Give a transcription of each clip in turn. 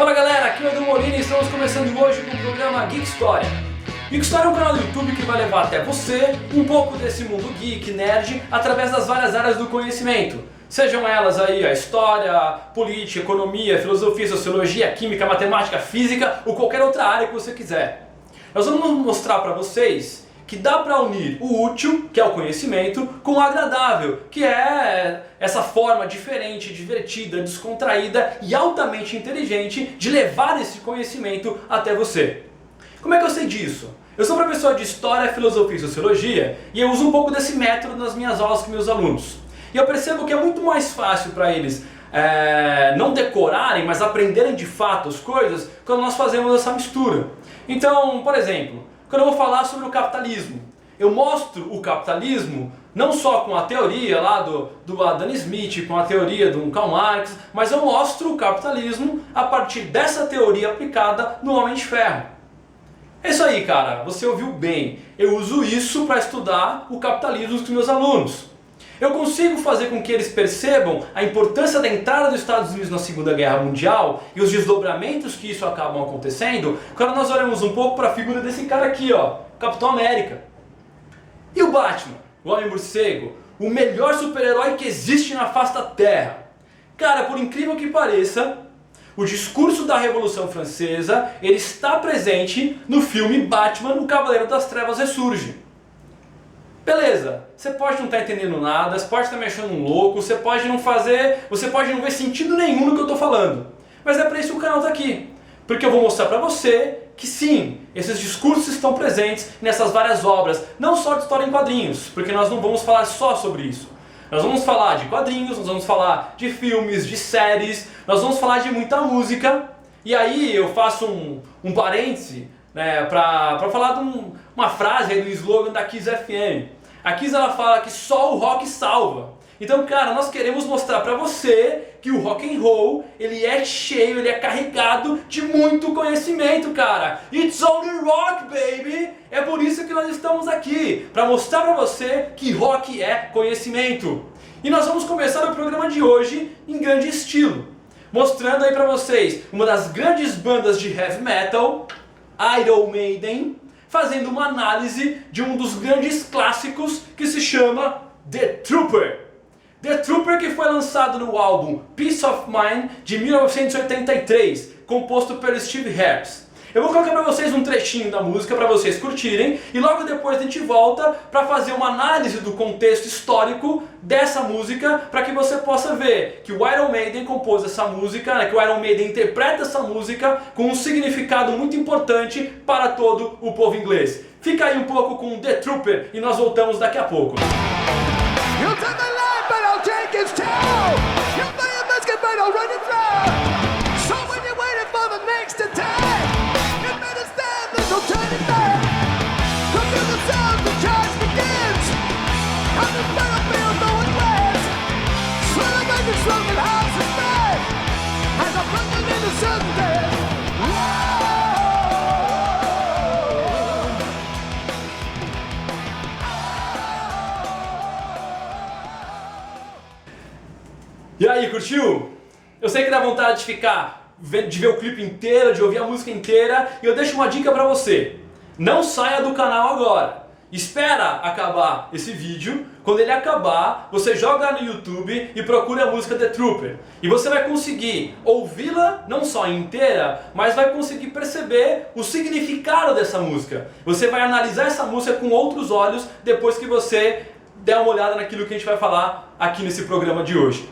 Fala galera, aqui é o Edu Molina e estamos começando hoje com o programa Geek Storia. Geek Storia é um canal do YouTube que vai levar até você um pouco desse mundo geek, nerd, através das várias áreas do conhecimento. Sejam elas aí a história, política, economia, filosofia, sociologia, química, matemática, física ou qualquer outra área que você quiser. Nós vamos mostrar para vocês que dá para unir o útil, que é o conhecimento, com o agradável, que é essa forma diferente, divertida, descontraída e altamente inteligente de levar esse conhecimento até você. Como é que eu sei disso? Eu sou professor de História, Filosofia e Sociologia e eu uso um pouco desse método nas minhas aulas com meus alunos. E eu percebo que é muito mais fácil para eles não decorarem, mas aprenderem de fato as coisas quando nós fazemos essa mistura. Então, por exemplo, quando eu vou falar sobre o capitalismo, eu mostro o capitalismo não só com a teoria lá do Adam Smith, com a teoria do Karl Marx, mas eu mostro o capitalismo a partir dessa teoria aplicada no Homem de Ferro. É isso aí, cara, você ouviu bem. Eu uso isso para estudar o capitalismo com os meus alunos. Eu consigo fazer com que eles percebam a importância da entrada dos Estados Unidos na Segunda Guerra Mundial e os desdobramentos que isso acabam acontecendo quando nós olhamos um pouco para a figura desse cara aqui, ó, Capitão América. E o Batman, o Homem-Morcego, o melhor super-herói que existe na face da Terra. Cara, por incrível que pareça, o discurso da Revolução Francesa, ele está presente no filme Batman, o Cavaleiro das Trevas Ressurge. Beleza, você pode não estar entendendo nada, você pode estar me achando um louco, você pode não ver sentido nenhum no que eu estou falando. Mas é para isso que o canal está aqui. Porque eu vou mostrar para você que sim, esses discursos estão presentes nessas várias obras, não só de história em quadrinhos, porque nós não vamos falar só sobre isso. Nós vamos falar de quadrinhos, nós vamos falar de filmes, de séries, nós vamos falar de muita música. E aí eu faço um parêntese, né, para falar de uma frase aí do slogan da Kiss FM. A Kiss ela fala que só o rock salva. Então, cara, nós queremos mostrar para você que o rock and roll, ele é cheio, ele é carregado de muito conhecimento, cara. It's only rock, baby! É por isso que nós estamos aqui, para mostrar para você que rock é conhecimento. E nós vamos começar o programa de hoje em grande estilo, mostrando aí para vocês uma das grandes bandas de heavy metal, Iron Maiden, fazendo uma análise de um dos grandes clássicos que se chama The Trooper. The Trooper, que foi lançado no álbum Peace of Mind de 1983, composto pelo Steve Harris. Eu vou colocar para vocês um trechinho da música para vocês curtirem e logo depois a gente volta para fazer uma análise do contexto histórico dessa música para que você possa ver que o Iron Maiden compôs essa música, né, que o Iron Maiden interpreta essa música com um significado muito importante para todo o povo inglês. Fica aí um pouco com The Trooper e nós voltamos daqui a pouco. E aí, curtiu? Eu sei que dá vontade de ver o clipe inteiro, de ouvir a música inteira, e eu deixo uma dica pra você. Não saia do canal agora. Espera acabar esse vídeo. Quando ele acabar, você joga no YouTube e procura a música The Trooper. E você vai conseguir ouvi-la não só inteira, mas vai conseguir perceber o significado dessa música. Você vai analisar essa música com outros olhos depois que você der uma olhada naquilo que a gente vai falar aqui nesse programa de hoje.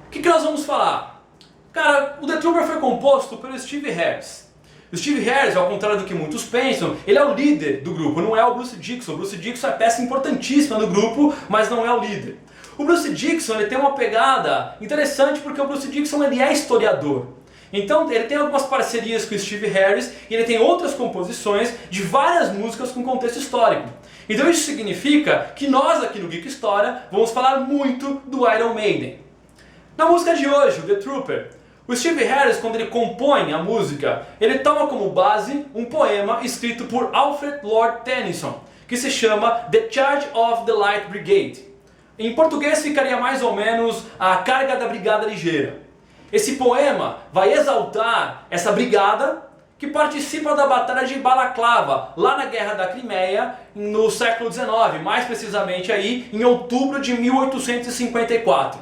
O que nós vamos falar? Cara, o The Trooper foi composto pelo Steve Harris. O Steve Harris, ao contrário do que muitos pensam, ele é o líder do grupo, não é o Bruce Dickinson. O Bruce Dickinson é peça importantíssima no grupo, mas não é o líder. O Bruce Dickinson ele tem uma pegada interessante porque o Bruce Dickinson ele é historiador. Então ele tem algumas parcerias com o Steve Harris e ele tem outras composições de várias músicas com contexto histórico. Então isso significa que nós aqui no Geek História vamos falar muito do Iron Maiden. Na música de hoje, o The Trooper, o Steve Harris, quando ele compõe a música, ele toma como base um poema escrito por Alfred Lord Tennyson, que se chama The Charge of the Light Brigade. Em português ficaria mais ou menos A Carga da Brigada Ligeira. Esse poema vai exaltar essa brigada que participa da Batalha de Balaclava, lá na Guerra da Crimeia, no século XIX, mais precisamente aí em outubro de 1854.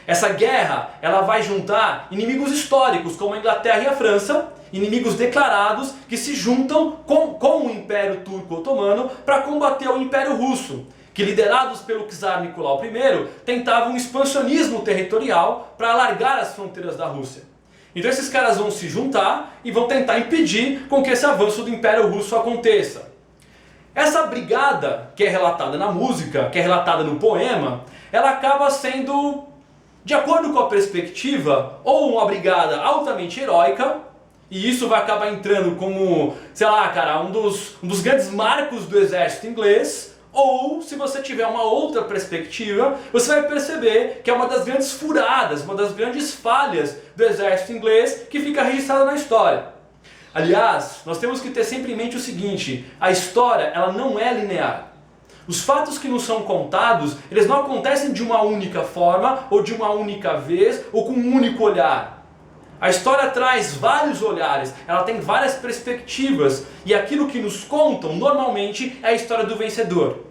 Essa guerra ela vai juntar inimigos históricos como a Inglaterra e a França, inimigos declarados que se juntam com o Império Turco-Otomano para combater o Império Russo, que liderados pelo czar Nicolau I tentavam um expansionismo territorial para alargar as fronteiras da Rússia. Então esses caras vão se juntar e vão tentar impedir com que esse avanço do Império Russo aconteça. Essa brigada, que é relatada na música, que é relatada no poema, ela acaba sendo, de acordo com a perspectiva, ou uma brigada altamente heróica, e isso vai acabar entrando como, sei lá, cara, um dos grandes marcos do exército inglês, ou, se você tiver uma outra perspectiva, você vai perceber que é uma das grandes furadas, uma das grandes falhas do exército inglês que fica registrada na história. Aliás, nós temos que ter sempre em mente o seguinte: a história ela não é linear. Os fatos que nos são contados, eles não acontecem de uma única forma, ou de uma única vez, ou com um único olhar. A história traz vários olhares, ela tem várias perspectivas, e aquilo que nos contam normalmente é a história do vencedor.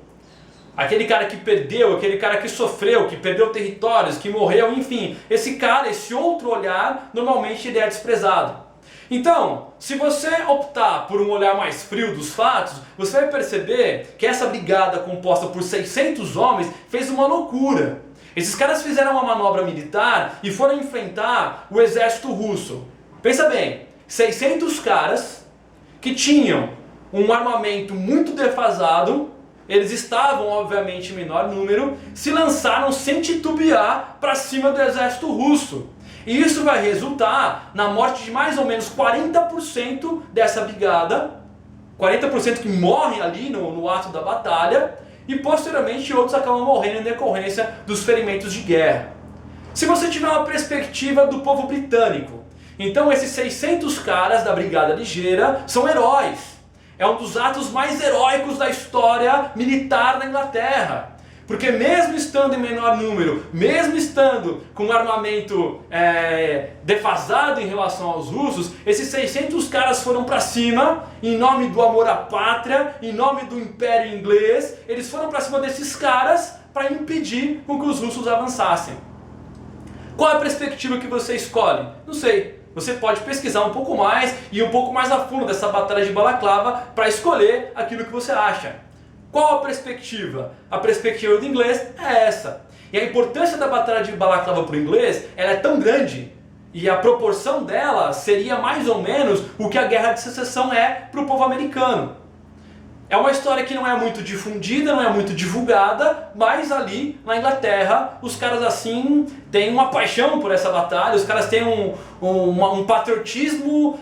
Aquele cara que perdeu, aquele cara que sofreu, que perdeu territórios, que morreu, enfim, esse cara, esse outro olhar, normalmente ele é desprezado. Então, se você optar por um olhar mais frio dos fatos, você vai perceber que essa brigada composta por 600 homens fez uma loucura. Esses caras fizeram uma manobra militar e foram enfrentar o exército russo. Pensa bem, 600 caras que tinham um armamento muito defasado, eles estavam obviamente em menor número, se lançaram sem titubear para cima do exército russo. E isso vai resultar na morte de mais ou menos 40% dessa brigada, 40% que morrem ali no ato da batalha, e posteriormente outros acabam morrendo em decorrência dos ferimentos de guerra. Se você tiver uma perspectiva do povo britânico, então esses 600 caras da Brigada Ligeira são heróis. É um dos atos mais heróicos da história militar da Inglaterra. Porque mesmo estando em menor número, mesmo estando com um armamento defasado em relação aos russos, esses 600 caras foram para cima, em nome do amor à pátria, em nome do Império Inglês, eles foram para cima desses caras para impedir com que os russos avançassem. Qual é a perspectiva que você escolhe? Não sei. Você pode pesquisar um pouco mais e ir um pouco mais a fundo dessa batalha de Balaclava para escolher aquilo que você acha. Qual a perspectiva? A perspectiva do inglês é essa. E a importância da Batalha de Balaclava para o inglês ela é tão grande, e a proporção dela seria mais ou menos o que a Guerra de Secessão é para o povo americano. É uma história que não é muito difundida, não é muito divulgada, mas ali na Inglaterra os caras assim têm uma paixão por essa batalha, os caras têm um patriotismo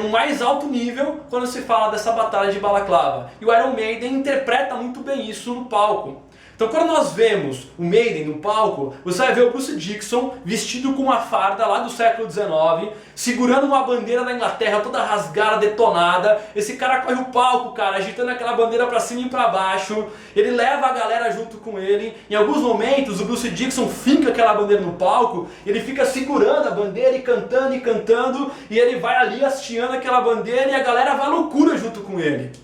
no mais alto nível quando se fala dessa batalha de Balaclava. E o Iron Maiden interpreta muito bem isso no palco. Então quando nós vemos o Maiden no palco, você vai ver o Bruce Dickinson vestido com uma farda lá do século XIX, segurando uma bandeira da Inglaterra toda rasgada, detonada. Esse cara corre o palco, cara, agitando aquela bandeira pra cima e pra baixo. Ele leva a galera junto com ele. Em alguns momentos o Bruce Dickinson finca aquela bandeira no palco, ele fica segurando a bandeira e cantando, e ele vai ali hasteando aquela bandeira e a galera vai à loucura junto com ele.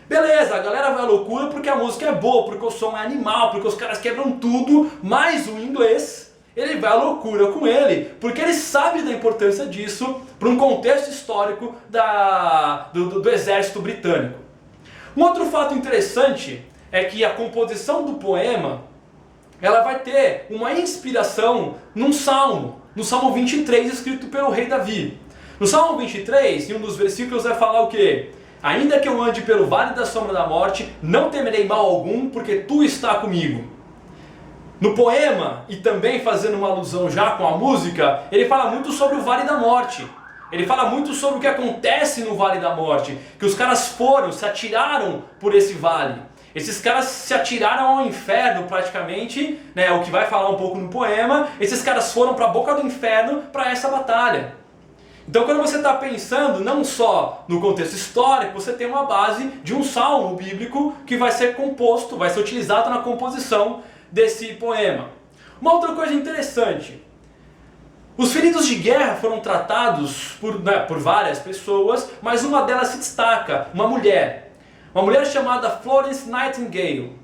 Beleza, a galera vai à loucura porque a música é boa, porque o som é animal, porque os caras quebram tudo, mas o inglês, ele vai à loucura com ele, porque ele sabe da importância disso para um contexto histórico do exército britânico. Um outro fato interessante é que a composição do poema, ela vai ter uma inspiração no Salmo 23, escrito pelo rei Davi. No Salmo 23, em um dos versículos vai falar o quê? Ainda que eu ande pelo vale da sombra da morte, não temerei mal algum, porque tu está comigo. No poema, e também fazendo uma alusão já com a música, ele fala muito sobre o vale da morte. Ele fala muito sobre o que acontece no vale da morte, que os caras se atiraram por esse vale. Esses caras se atiraram ao inferno praticamente, né, o que vai falar um pouco no poema. Esses caras foram para a boca do inferno para essa batalha. Então quando você está pensando não só no contexto histórico, você tem uma base de um salmo bíblico que vai ser composto, vai ser utilizado na composição desse poema. Uma outra coisa interessante, Os feridos de guerra foram tratados por várias pessoas, mas uma delas se destaca, uma mulher chamada Florence Nightingale.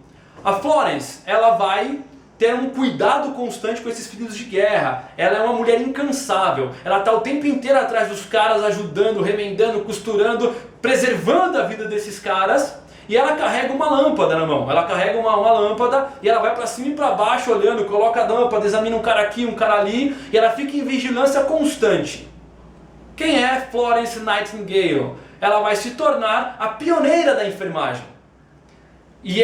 A Florence, ela vai ter um cuidado constante com esses feridos de guerra. Ela é uma mulher incansável, ela está o tempo inteiro atrás dos caras, ajudando, remendando, costurando, preservando a vida desses caras. E ela carrega uma lâmpada na mão, ela carrega uma lâmpada e ela vai para cima e para baixo olhando, coloca a lâmpada, examina um cara aqui, um cara ali, e ela fica em vigilância constante. Quem é Florence Nightingale? Ela vai se tornar a pioneira da enfermagem. E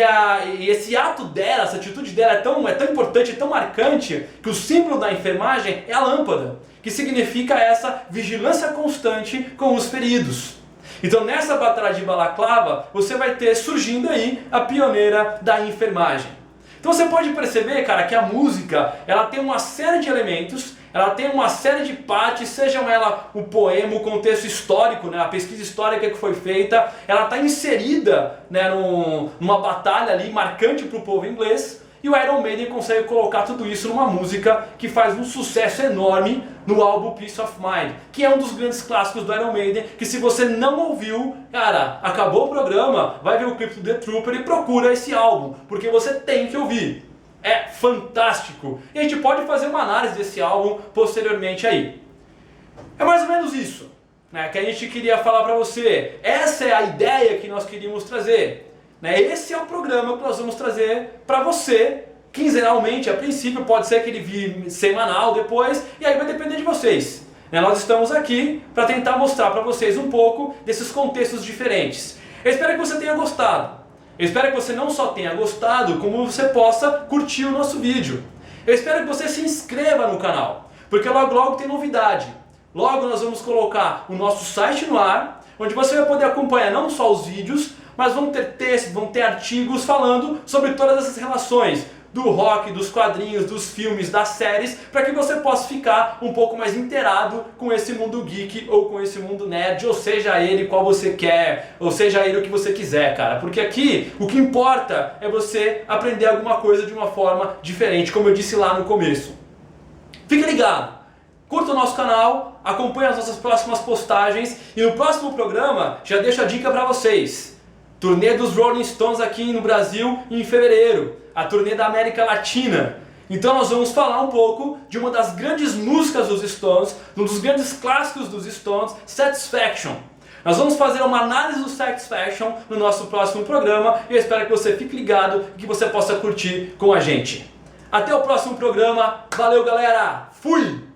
esse ato dela, essa atitude dela é tão importante, é tão marcante, que o símbolo da enfermagem é a lâmpada, que significa essa vigilância constante com os feridos. Então nessa batalha de Balaclava, você vai ter surgindo aí a pioneira da enfermagem. Então você pode perceber, cara, que a música, ela tem uma série de elementos, ela tem uma série de partes, sejam ela o poema, o contexto histórico, né, a pesquisa histórica que foi feita, ela está inserida, né, numa batalha ali marcante para o povo inglês, e o Iron Maiden consegue colocar tudo isso numa música que faz um sucesso enorme no álbum Peace of Mind, que é um dos grandes clássicos do Iron Maiden, que se você não ouviu, cara, acabou o programa, vai ver o clipe do The Trooper e procura esse álbum, porque você tem que ouvir. É fantástico. E a gente pode fazer uma análise desse álbum posteriormente aí. É mais ou menos isso, né, que a gente queria falar pra você. Essa é a ideia que nós queríamos trazer. Esse é o programa que nós vamos trazer para você, quinzenalmente, a princípio, pode ser que ele vire semanal depois, e aí vai depender de vocês. Nós estamos aqui para tentar mostrar para vocês um pouco desses contextos diferentes. Eu espero que você tenha gostado. Eu espero que você não só tenha gostado, como você possa curtir o nosso vídeo. Eu espero que você se inscreva no canal, porque logo logo tem novidade. Logo nós vamos colocar o nosso site no ar, onde você vai poder acompanhar não só os vídeos, mas vão ter textos, vão ter artigos falando sobre todas essas relações do rock, dos quadrinhos, dos filmes, das séries, para que você possa ficar um pouco mais inteirado com esse mundo geek ou com esse mundo nerd, ou seja ele qual você quer, ou seja ele o que você quiser, cara. Porque aqui o que importa é você aprender alguma coisa de uma forma diferente, como eu disse lá no começo. Fique ligado, curta o nosso canal, acompanhe as nossas próximas postagens e no próximo programa já deixo a dica para vocês. Turnê dos Rolling Stones aqui no Brasil em fevereiro, a turnê da América Latina. Então nós vamos falar um pouco de uma das grandes músicas dos Stones, um dos grandes clássicos dos Stones, Satisfaction. Nós vamos fazer uma análise do Satisfaction no nosso próximo programa e eu espero que você fique ligado e que você possa curtir com a gente. Até o próximo programa, valeu galera, fui!